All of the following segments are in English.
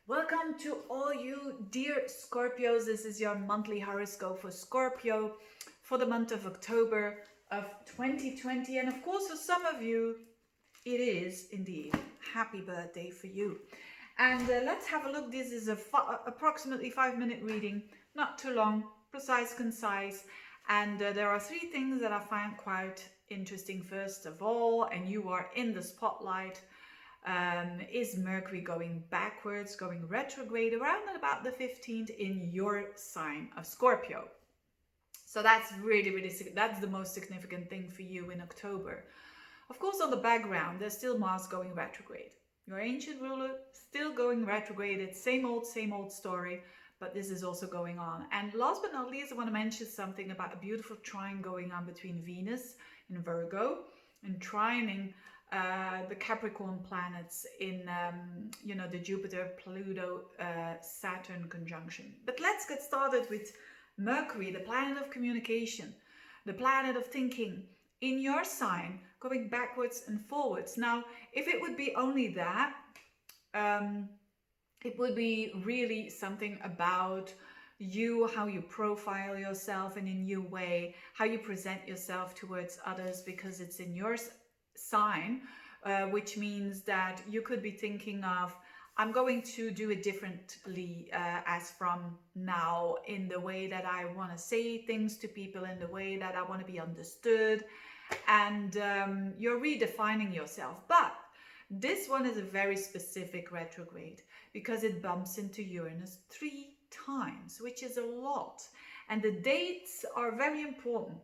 Welcome to all you dear Scorpios. This is your monthly horoscope for Scorpio for the month of October of 2020. And of course, for some of you, it is indeed happy birthday for you. And let's have a look. This is approximately 5-minute reading, not too long, precise, concise. And there are 3 things that I find quite interesting. First of all, and you are in the spotlight. Is Mercury going backwards, going retrograde around at about the 15th in your sign of Scorpio. So that's really, that's the most significant thing for you in October. Of course, on the background, there's still Mars going retrograde. Your ancient ruler still going retrograde. It's same old story, but this is also going on. And last but not least, I want to mention something about a beautiful trine going on between Venus in Virgo and trining the Capricorn planets in, the Jupiter, Pluto, Saturn conjunction. But let's get started with Mercury, the planet of communication, the planet of thinking, in your sign, going backwards and forwards. Now, if it would be only that, it would be really something about you, how you profile yourself in a new way, how you present yourself towards others, because it's in your sign, which means that you could be thinking of, I'm going to do it differently as from now, in the way that I want to say things to people, in the way that I want to be understood, and you're redefining yourself. But this one is a very specific retrograde because it bumps into Uranus 3 times, which is a lot, and the dates are very important.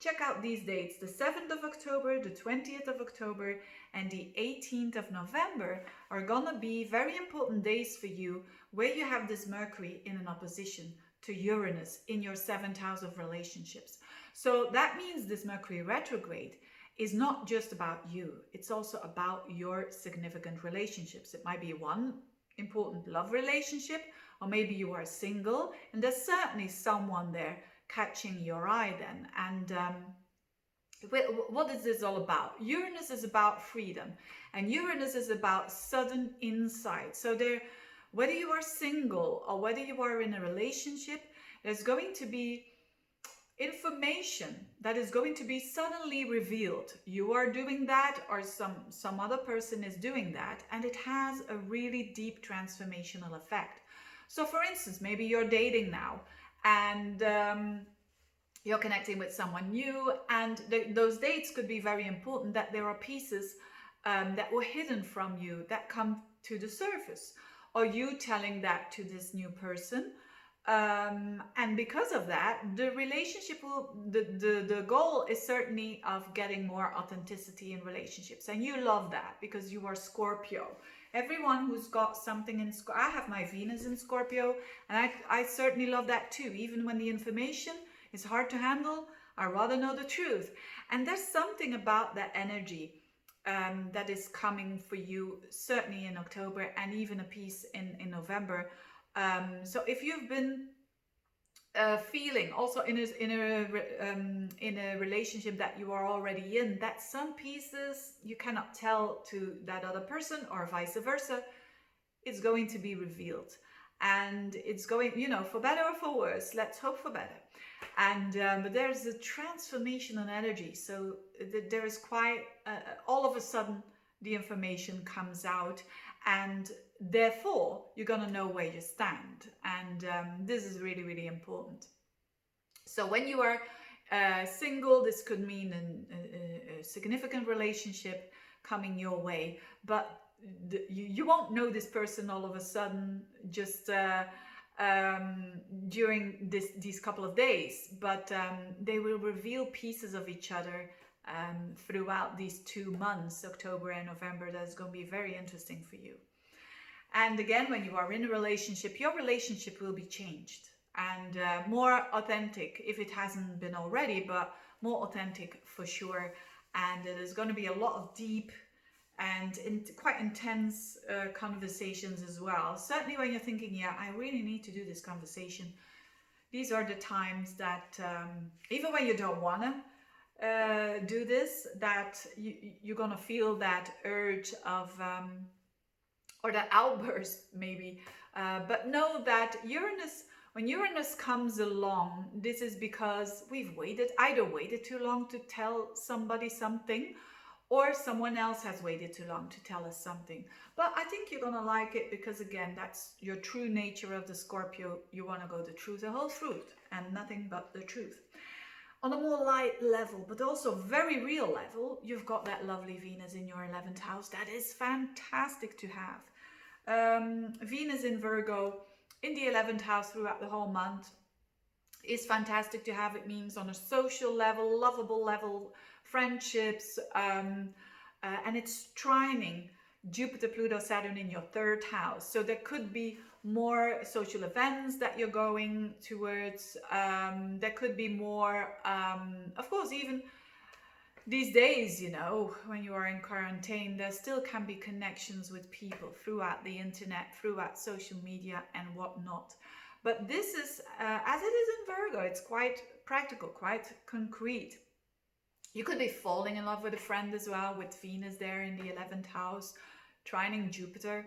Check out these dates. The 7th of October, the 20th of October, and the 18th of November are gonna be very important days for you, where you have this Mercury in an opposition to Uranus in your 7th house of relationships. So that means this Mercury retrograde is not just about you. It's also about your significant relationships. It might be one important love relationship, or maybe you are single, and there's certainly someone there catching your eye then. And what is this all about? Uranus is about freedom, and Uranus is about sudden insight. So there, whether you are single or whether you are in a relationship, there's going to be information that is going to be suddenly revealed. You are doing that, or some other person is doing that, and it has a really deep transformational effect. So for instance, maybe you're dating now, and you're connecting with someone new, and those dates could be very important, that there are pieces that were hidden from you that come to the surface, or you telling that to this new person, and because of that, the relationship will, the goal is certainly of getting more authenticity in relationships, and you love that because you are Scorpio. Everyone who's got something in Scorpio, I have my Venus in Scorpio, and I certainly love that too. Even when the information is hard to handle, I rather know the truth. And there's something about that energy that is coming for you, certainly in October, and even a piece in November. So if you've been feeling also in a relationship that you are already in, that some pieces you cannot tell to that other person, or vice versa, it's going to be revealed, and it's going, for better or for worse. Let's hope for better. And but there's a transformational energy, so there is quite all of a sudden the information comes out, and therefore you're gonna know where you stand, and this is really important. So when you are single, this could mean a significant relationship coming your way, but you won't know this person all of a sudden, just during these couple of days, but they will reveal pieces of each other throughout these 2 months, October and November. That's going to be very interesting for you. And again, when you are in a relationship, your relationship will be changed and more authentic, if it hasn't been already, but more authentic for sure. And there's going to be a lot of deep and quite intense conversations as well. Certainly when you're thinking, yeah, I really need to do this conversation, these are the times that even when you don't want to do this, that you're going to feel that urge of or that outburst maybe But know that when Uranus comes along, this is because we've either waited too long to tell somebody something, or someone else has waited too long to tell us something. But I think you're gonna like it because, again, that's your true nature of the Scorpio. You want to go the truth, the whole truth, and nothing but the truth. On a more light level, but also very real level, you've got that lovely Venus in your 11th house. That is fantastic to have. Venus in Virgo in the 11th house throughout the whole month is fantastic to have. It means on a social level, lovable level, friendships, and it's trining Jupiter, Pluto, Saturn in your 3rd house. So there could be more social events that you're going towards. There could be more, of course, even these days, you know, when you are in quarantine, there still can be connections with people throughout the internet, throughout social media and whatnot. But this is, as it is in Virgo, it's quite practical, quite concrete. You could be falling in love with a friend as well, with Venus there in the 11th house, trining Jupiter.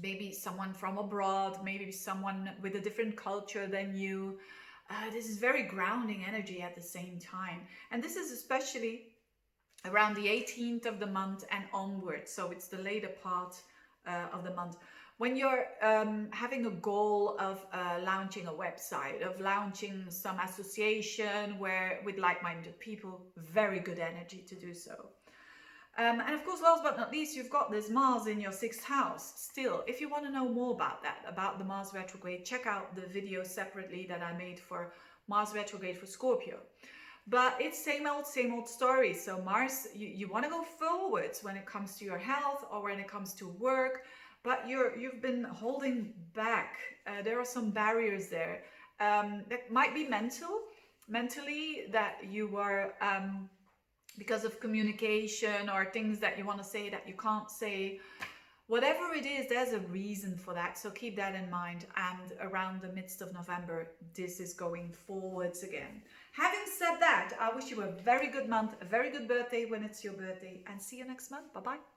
Maybe someone from abroad, maybe someone with a different culture than you. This is very grounding energy at the same time. And this is especially around the 18th of the month and onwards. So it's the later part of the month. When you're having a goal of launching a website, of launching some association with like-minded people, very good energy to do so. And of course, last but not least, you've got this Mars in your 6th house. Still, if you want to know more about that, about the Mars retrograde, check out the video separately that I made for Mars retrograde for Scorpio. But it's same old story. So Mars, you want to go forwards when it comes to your health or when it comes to work, but you've been holding back. There are some barriers there. That might be mentally, that you were... because of communication or things that you want to say that you can't say. Whatever it is, there's a reason for that. So keep that in mind. And around the midst of November, this is going forwards again. Having said that, I wish you a very good month, a very good birthday when it's your birthday, and see you next month. Bye-bye.